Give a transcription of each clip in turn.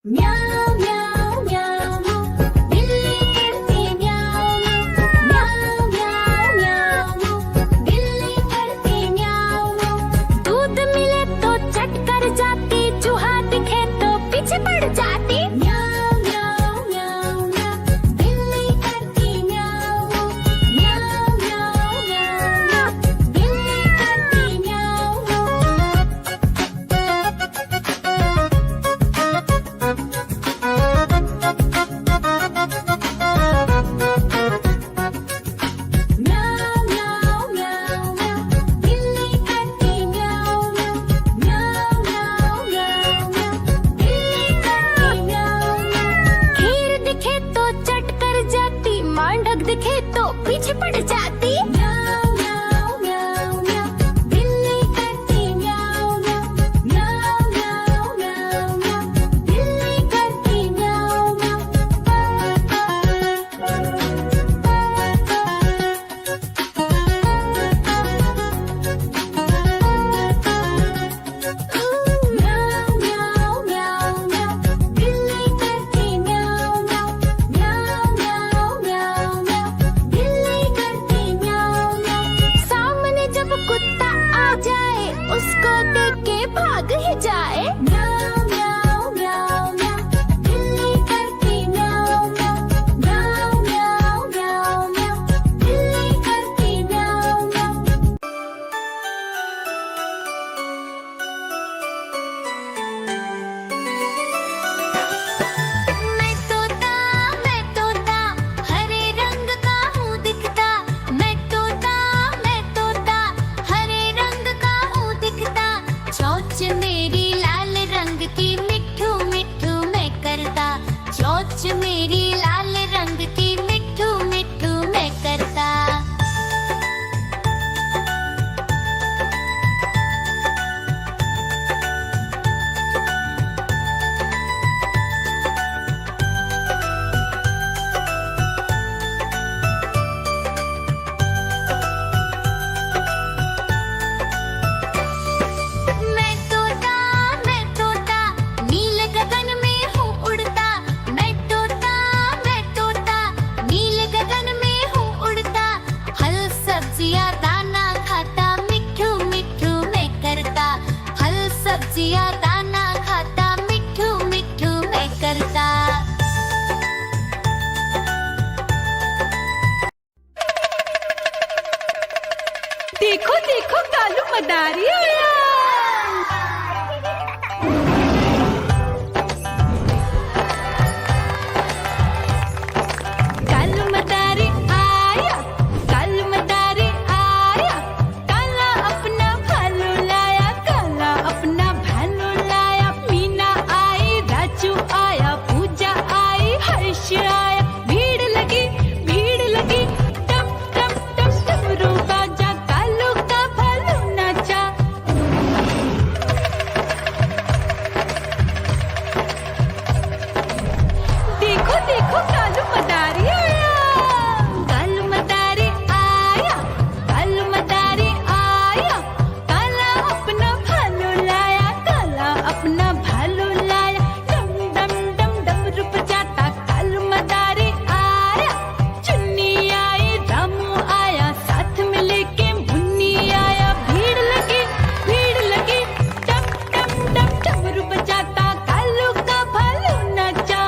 म्याऊं म्याऊं म्याऊं बिल्ली करती म्याऊं म्याऊं म्याऊं म्याऊं बिल्ली करती म्याऊं। दूध मिले तो चट कर जाती, चूहा दिखे तो पीछे पड़ जाती। म्याऊं म्याऊं म्याऊं म्याऊं बिल्ली करती म्याऊं म्याऊं म्याऊं म्याऊं बिल्ली करती म्याऊं। म्याऊं म्याऊं म्याऊं म्याऊं बिल्ली करती म्याऊं म्याऊं म्याऊं म्याऊं म्याऊं बिल्ली करती म्याऊं। खीर दिखे तो चट कर जाती, मांडक दिखे तो पीछे पड़ जाती। म्याऊं म्याऊं म्याऊं म्याऊं बिल्ली करती म्याऊं म्याऊं म्याऊं म्याऊं म्याऊं म्याऊं बिल्ली करती म्याऊं म्याऊं म्याऊं म्याऊं म्याऊं बिल्ली करती म्याऊं म्याऊं म्याऊं म्याऊं म्याऊं म्याऊं बिल्ली करती म्याऊं म्याऊं। सामने जब कुत्ता आ जाए, उसको देख के भाग ही जाए। म्याऊं म्याऊं म्याऊं म्याऊं बिल्ली करती म्याऊं म्याऊं म्याऊं म्याऊं म्याऊं म्याऊं बिल्ली करती म्याऊं म्याऊं। मैं तोता हरे रंग का हूँ दिखता। मैं तोता हरे रंग का हूँ दिखता। चोंच मेरी लाल रंग की, मिट्ठू मिट्ठू मैं करता। चोंच मेरी लाल रंग की, मिट्ठू मिट्ठू मैं करता। मैं तोता नील गगन में हूँ उड़ता। मैं तोता नील गगन में हूँ उड़ता। फल सब्जियाँ दाना खाता, मिट्ठू मिट्ठू मैं करता। फल सब्जियाँ दाना खाता, मिट्ठू मिट्ठू मैं करता। देखो देखो कालू मदारी आया। कालू मदारी आया, कालू मदारी आया। काला अपना भालू लाया, काला अपना भालू लाया। मीना आई, राजू आया, पूजा आई, हर्ष आया। भीड़ लगी टम टम टम डमरू बाजा, कालू का भालू नाचा। देखो देखो कालू मदारी आया। कालू मदारी आया, कालू मदारी आया। काला अपना भालू लाया, काला अपना भालू लाया। डम डम डम डमरू बजाता कालू मदारी आया। चुन्नी आई, रामू आया, साथ में लेके मुन्नी आया। भीड़ लगी टम टम टम डमरू बजाता कालू का भालू नाचा।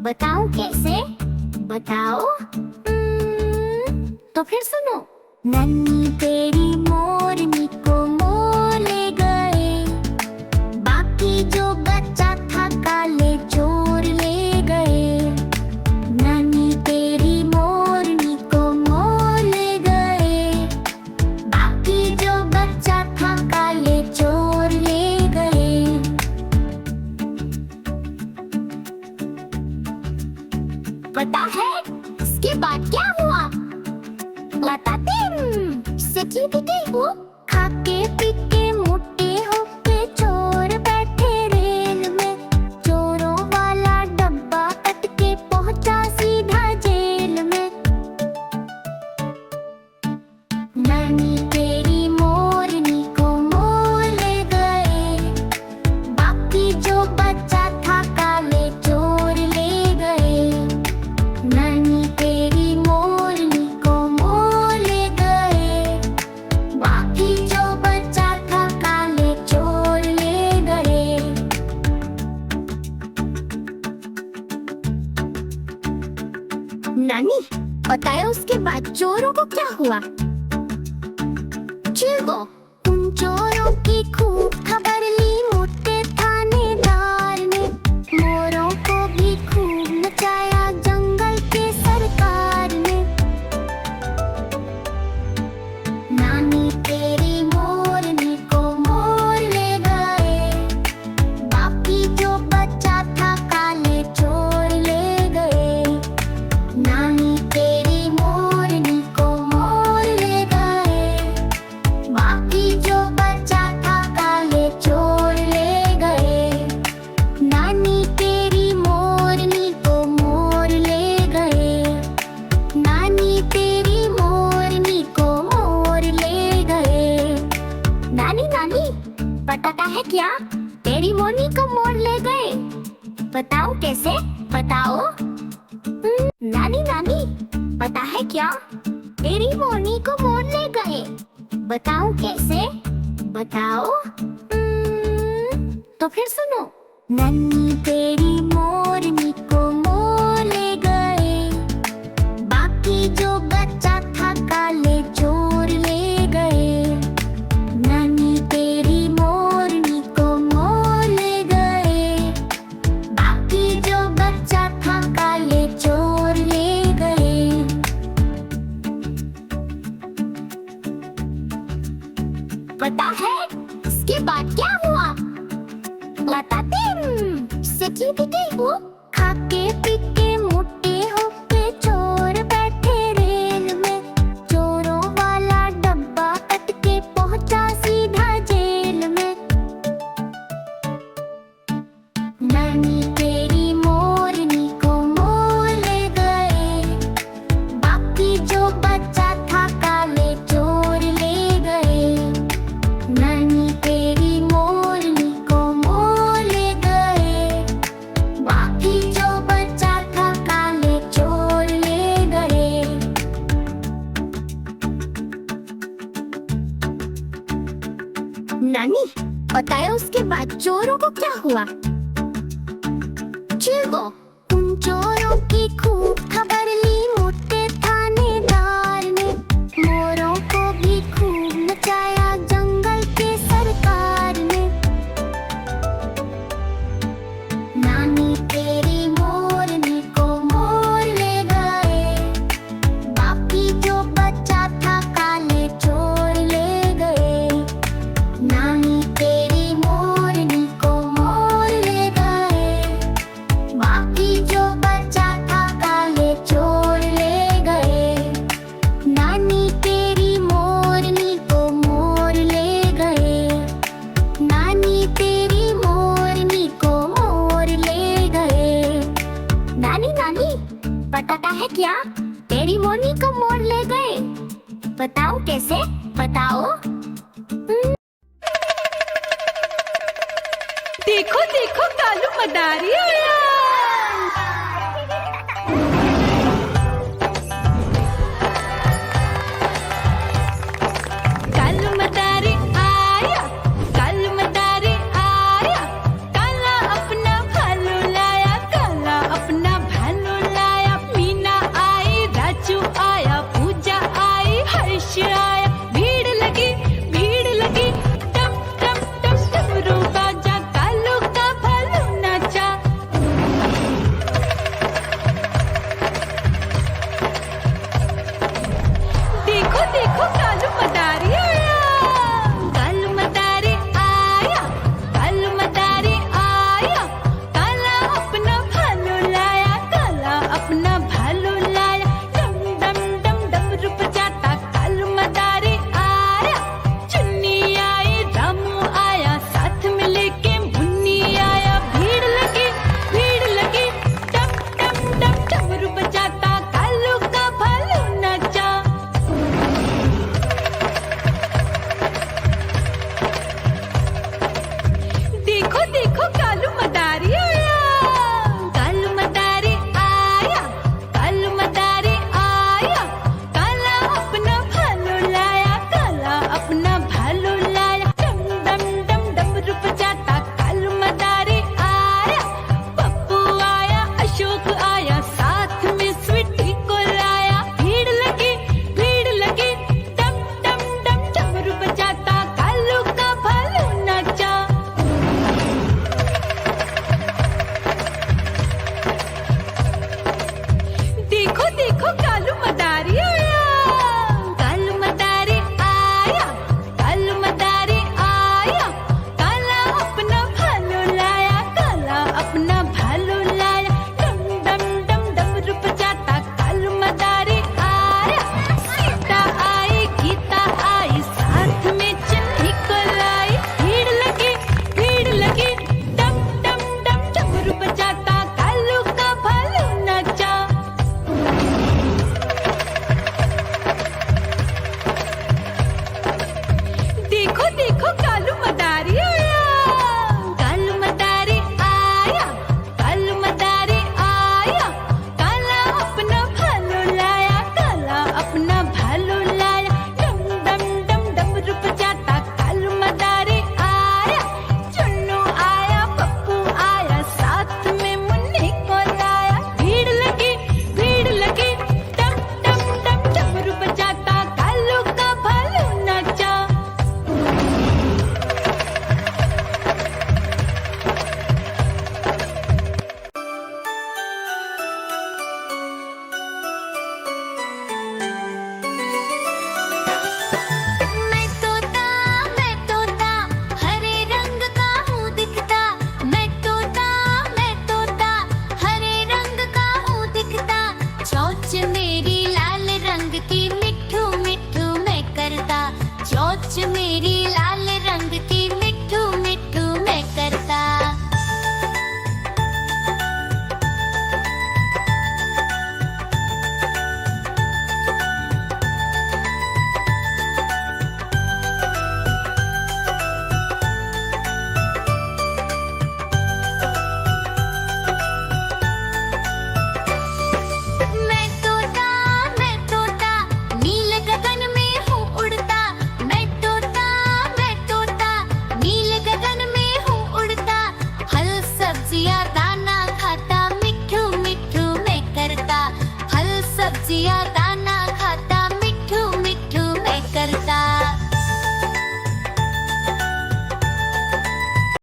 बताऊं कैसे? बताओ। तो फिर सुनो। नन्ही तेरी मोरनी को मोर ले गए, बाकी जो बच्चा था काले चोर ले गए। नन्ही तेरी मोरनी को मोर ले गए, बाकी जो बच्चा था काले चोर ले गए। पता है इसके बाद क्या हुआ? बताते हैं। सीटी पिटी हो, खाके पीके मोटे होके चोर बैठे रेल में। चोरों वाला डब्बा कट के पहुंचा सीधा जेल में। नानी तेरी मोरनी को मोर ले गए, बाकी जो बच्चा था काले चोर ले गए। नानी तेरी मोरनी को मोर ले गए, बाकी जो बच्चा था काले चोर ले गए। नानी बताओ उसके बाद चोरों को क्या हुआ? चिल्को उन चोरों की खूब खबर ली मोटे थानेदार ने। मोरों को भी खूब नचाया जंगल के सरकार ने। नानी तेरी मोरनी को मोर ले गए, बाकी जो बच्चा था काले चोर ले गए। नानी तेरी मोरनी को मोर ले गए, बाकी जो बच्चा था काले चोर ले गए। नानी तेरी मोरनी को मोर ले गए, नानी तेरी मोरनी को मोर ले गए। नानी नानी पता है क्या? तेरी मोरनी को मोर ले गए। बताओ कैसे? बताओ। नानी नानी पता है क्या? तेरी मोरनी को मोर ले गए। बताओ कैसे? बताओ। तो फिर सुनो। नन्ही तेरी मोरनी को मोर ले गए, बाकी जो बच्चा था काले चोर ले गए। नन्ही तेरी मोरनी को मोर ले गए, बाकी जो बच्चा था काले चोर ले गए। पता है इसके बाद क्या हुआ? बताते हैं। सीटी पिटी हो, खाके पीके मोटे होके चोर बैठे रेल में। चोरों वाला डब्बा कट के पहुंचा सीधा जेल में। नानी तेरी मोरनी को मोर ले गए, बाकी जो बच्चा था काले चोर ले गए। नानी तेरी मोरनी को मोर ले गए, बाकी जो बच्चा था काले चोर ले गए। नानी बताओ उसके बाद चोरों को क्या हुआ? चिल्को उन चोरों की खूब खबर ली मोटे थानेदार ने। मोरों को भी खूब नचाया जंगल के सरकार ने। नानी तेरी मोरनी को मोर ले गए, बाकी जो बच्चा था काले चोर ले गए। नानी तेरी मोरनी को मोर ले गए, बाकी जो बच्चा था काले चोर ले गए। नानी तेरी मोरनी को मोर ले गए, नानी तेरी मोरनी को मोर ले गए। नानी नानी पता है क्या? तेरी मोरनी को मोर ले गए। बताओ कैसे? बताओ। देखो देखो कालू मदारी आया।